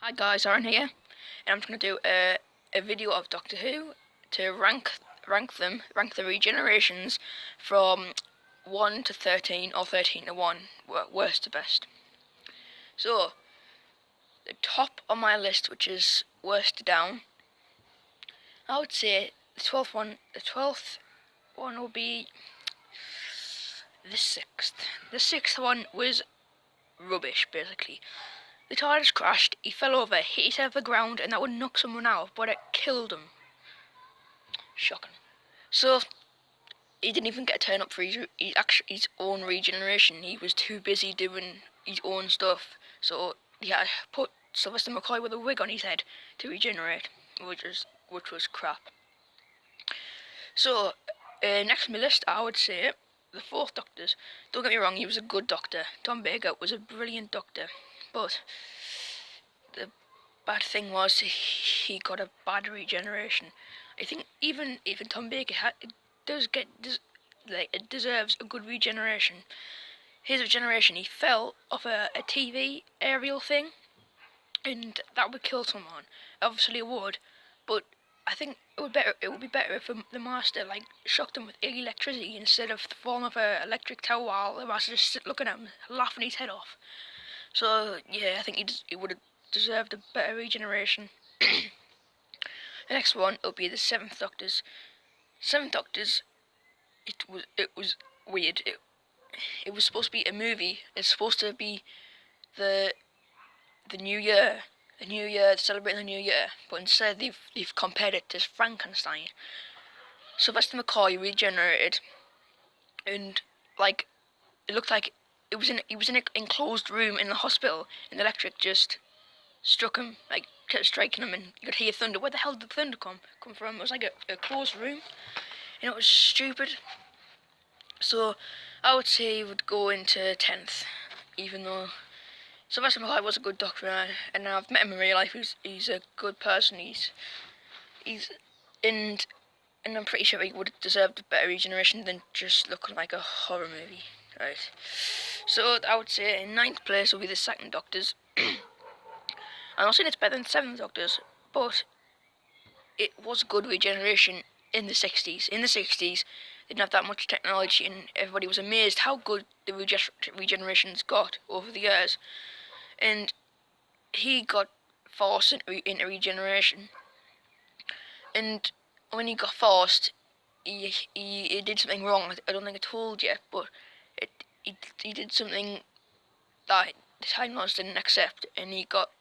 Hi guys, Aaron here, and I'm just going to do a video of Doctor Who to rank the regenerations from 1 to 13 or 13 to 1, worst to best. So, the top on my list, which is worst to down, I would say the 12th one will be the 6th. The 6th one was rubbish, basically. The TARDIS crashed, he fell over, hit his head off the ground, and that would knock someone out, but it killed him. Shocking. So, he didn't even get a turn up for his own regeneration. He was too busy doing his own stuff. So, he had put Sylvester McCoy with a wig on his head to regenerate, which was crap. So, next on my list, I would say the 4th Doctors. Don't get me wrong, he was a good Doctor. Tom Baker was a brilliant Doctor, but the bad thing was he got a bad regeneration. I think even Tom Baker it deserves a good regeneration. His regeneration, he fell off a TV aerial thing, and that would kill someone. Obviously it would, but I think it would be better if the Master shocked him with electricity instead of falling off an electric tower while the Master just sit looking at him, laughing his head off. So yeah, I think he would have deserved a better regeneration. The next one will be the 7th Doctors. 7th Doctors, it was weird. It was supposed to be a movie. It's supposed to be the New Year, celebrating the New Year. But instead they've compared it to Frankenstein. Sylvester McCoy regenerated, and it looked like he was in an enclosed room in the hospital, and the electric just struck him, kept striking him, and you could hear thunder. Where the hell did the thunder come from? It was like a closed room, and it was stupid. So I would say he would go into 10th, even though Sylvester McCoy was a good Doctor, and I've met him in real life. He's a good person. He's and I'm pretty sure he would have deserved a better regeneration than just looking like a horror movie, right? So I would say in 9th place will be the 2nd Doctors. I'm not saying it's better than 7th Doctors, but it was good regeneration in the 60s. In the 60s, they didn't have that much technology, and everybody was amazed how good the regenerations got over the years. And he got forced into regeneration. And when he got forced, he did something wrong. I don't think I told you, but he did something that the Time Lords didn't accept, and he got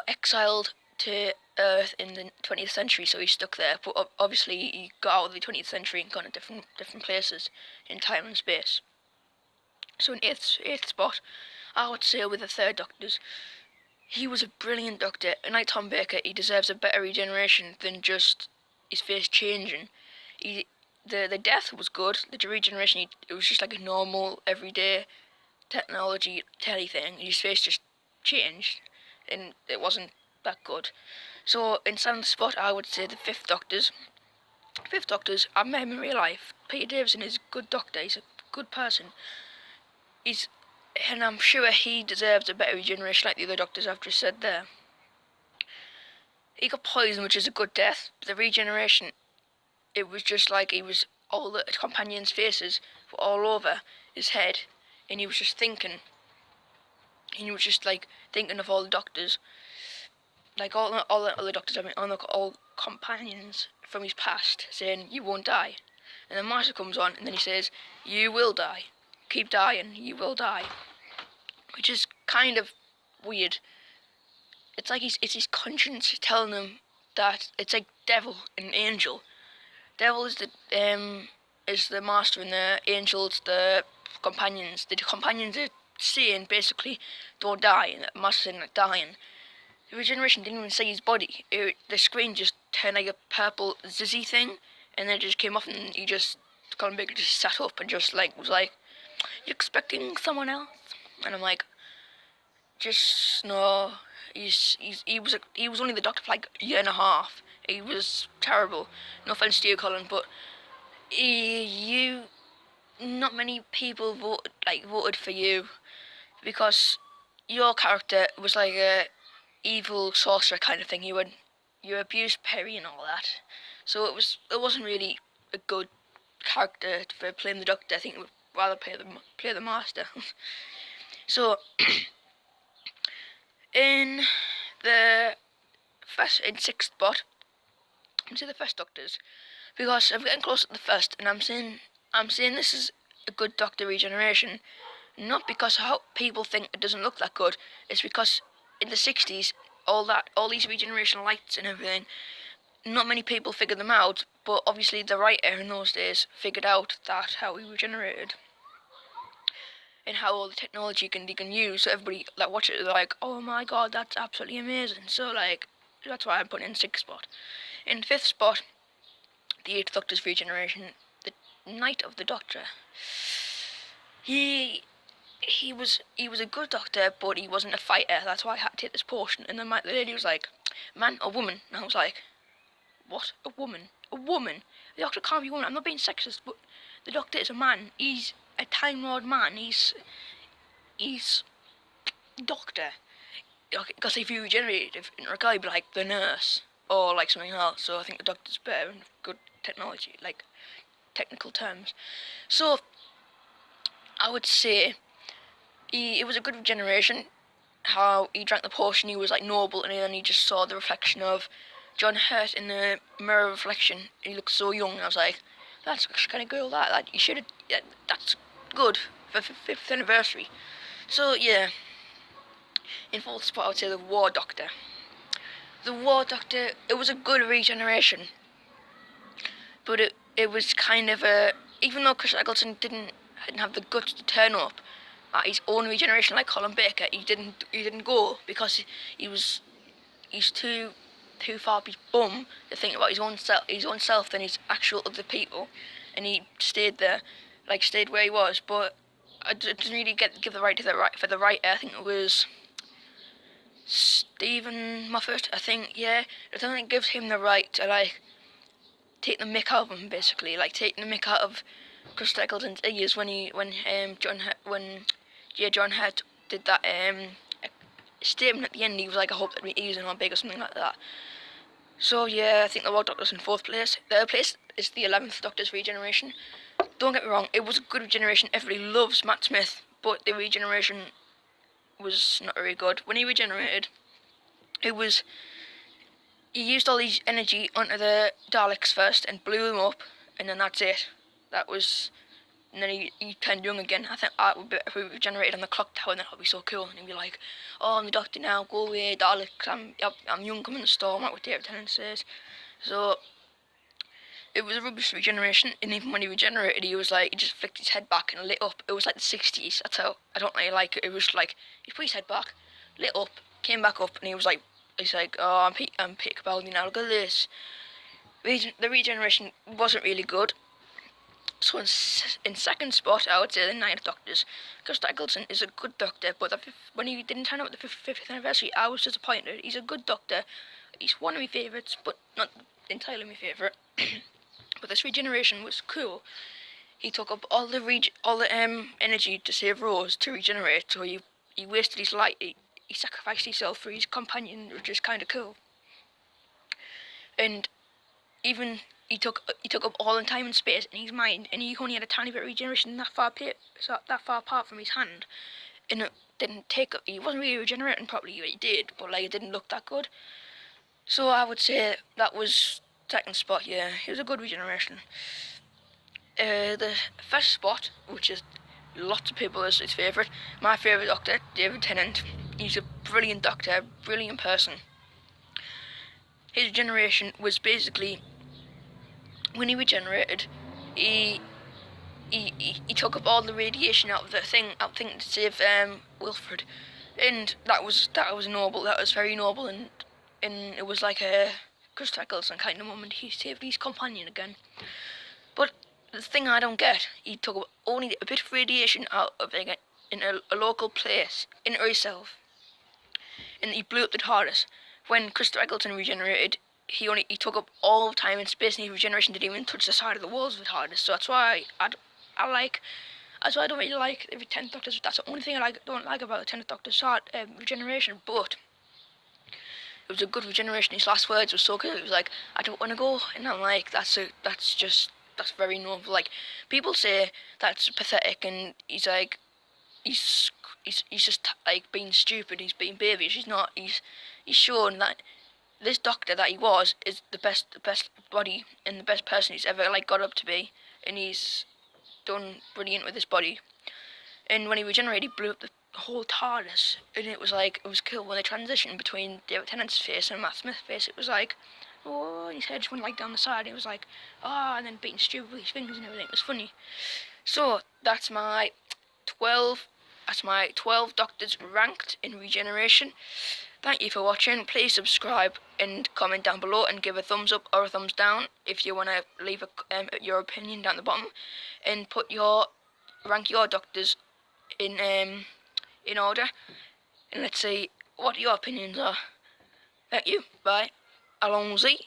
exiled to Earth in the 20th century, so he's stuck there. But obviously he got out of the 20th century and gone to different places in time and space. So in 8th spot, I would say with the 3rd Doctors. He was a brilliant Doctor, and like Tom Baker, he deserves a better regeneration than just his face changing. The death was good. The regeneration, it was just like a normal, everyday technology telly thing. His face just changed, and it wasn't that good. So in 7th spot, I would say the 5th Doctors. 5th Doctors, I've met him in real life. Peter Davison is a good Doctor. He's a good person. And I'm sure he deserves a better regeneration like the other Doctors I've just said there. He got poisoned, which is a good death, but the regeneration, it was just like all the companions' faces were all over his head, and he was just thinking of all the Doctors, like all the other Doctors, all companions from his past, saying, "You won't die." And the Master comes on, and then he says, "You will die. Keep dying, you will die." Which is kind of weird. It's like it's his conscience telling him that. It's like devil and angel. Devil is the Master, and the angels the companions. The companions are saying basically, "Don't die," and the Master's saying, "Dying." The regeneration didn't even see his body. The screen just turned like a purple zizzy thing, and then it just came off, and he just Colin Baker just sat up and just was like, "You expecting someone else?" And I'm like, just no. He was only the Doctor for like a year and a half. He was terrible. No offense to you, Colin, but not many people voted for you because your character was like a evil sorcerer kind of thing. You abused Perry and all that, so it wasn't really a good character for playing the Doctor. I think it would rather play the Master. So in the in sixth spot, into the first Doctors, because I'm getting close to the first, and I'm saying this is a good Doctor regeneration, not because how people think it doesn't look that good. It's because in the 60s, all these regeneration lights and everything, not many people figured them out. But obviously, the writer in those days figured out that how he regenerated and how all the technology they can use. So everybody that watch it is like, oh my god, that's absolutely amazing. So like, that's why I'm putting in sixth spot. In fifth spot, the Eighth Doctor's regeneration, the Night of the Doctor. He was a good Doctor, but he wasn't a fighter. That's why I had to take this potion. And then the lady was like, man or woman? And I was like, what? A woman? A woman? The Doctor can't be a woman. I'm not being sexist, but the Doctor is a man. He's a Time Lord man. He's Doctor. Because if you regenerate, in a guy, be like the nurse or like something else. So I think the Doctor's better in good technology, like technical terms. So I would say it was a good regeneration. How he drank the potion, he was like noble, and then he just saw the reflection of John Hurt in the mirror reflection. And he looked so young. And I was like, that's kind of cool. That you should have. Yeah, that's good for 5th anniversary. So yeah, in fourth spot, I would say the War Doctor. The War Doctor. It was a good regeneration, but it was kind of a, even though Chris Eccleston didn't have the guts to turn up at his own regeneration like Colin Baker, he didn't go because he's too far up his bum to think about his own self than his actual other people, and he stayed there, like stayed where he was. But I didn't really give the right to for the writer. I think it was Stephen Moffat. I think, yeah, I don't think it gives him the right to like take the mick out of him, basically, like taking the mick out of Chris Eccleston's ears when John Hurt did that statement at the end. He was like, I hope that my ears are not big or something like that. So yeah, I think the War Doctor's in fourth place. Third place is the 11th Doctor's regeneration. Don't get me wrong, it was a good regeneration. Everybody loves Matt Smith, but the regeneration was not very good. When he regenerated, he used all his energy onto the Daleks first and blew them up, and then that's it. And then he turned young again. I think if we regenerated on the clock tower, then that would be so cool. And he'd be like, oh, I'm the Doctor now, go away, Daleks, I'm young, come in the storm, like what David Tennant says. So it was a rubbish regeneration, and even when he regenerated, he just flicked his head back and lit up. It was like the 60s. That's how I don't really like it. It was like he put his head back, lit up, came back up, and he's like, oh, I'm Peter Capaldi now. Look at this. The regeneration wasn't really good. So in second spot, I would say the Ninth Doctors. Because Eccleston is a good Doctor, but when he didn't turn up at the 50th anniversary, I was disappointed. He's a good Doctor. He's one of my favourites, but not entirely my favourite. But this regeneration was cool. He took up all the energy to save Rose to regenerate, so he wasted his life. He sacrificed himself for his companion, which is kind of cool. And even he took up all the time and space in his mind, and he only had a tiny bit of regeneration that far apart from his hand, and it didn't take up. He wasn't really regenerating properly. He did, but like it didn't look that good. So I would say that was second spot. Yeah, it was a good regeneration. The first spot, which is lots of people's favourite, my favourite Doctor, David Tennant. He's a brilliant Doctor, brilliant person. His regeneration was basically, when he regenerated, he took up all the radiation out of the thing to save Wilfred, and that was noble. That was very noble, and it was like a Chris Eccleston kind of moment. He saved his companion again. But the thing I don't get, he took only a bit of radiation out of it in a local place into himself, and he blew up the TARDIS. When Christopher Eccleston regenerated, he took up all time and space, and his regeneration didn't even touch the side of the walls of the TARDIS. So that's why I That's why I don't really like the 10th Doctor's. That's the only thing don't like about the 10th Doctor's start regeneration. But it was a good regeneration. His last words were so good. It was like, "I don't want to go," and I'm like, that's very noble. Like, people say that's pathetic, and he's like, he's he's just like being stupid. He's being babyish. He's not. He's shown that this Doctor that he was is the best body and the best person he's ever like got up to be, and he's done brilliant with his body. And when he regenerated, he blew up the whole TARDIS, and it was like, it was cool when they transitioned between David Tennant's face and Matt Smith's face. It was like, oh, and his head just went like down the side. And it was like, ah, oh, and then beating stupid with his fingers and everything. It was funny. So that's my 12. That's my 12 Doctors ranked in regeneration. Thank you for watching. Please subscribe and comment down below and give a thumbs up or a thumbs down if you want to leave your opinion down the bottom, and rank your Doctors in order, and let's see what your opinions are. Thank you. Bye. Allons-y.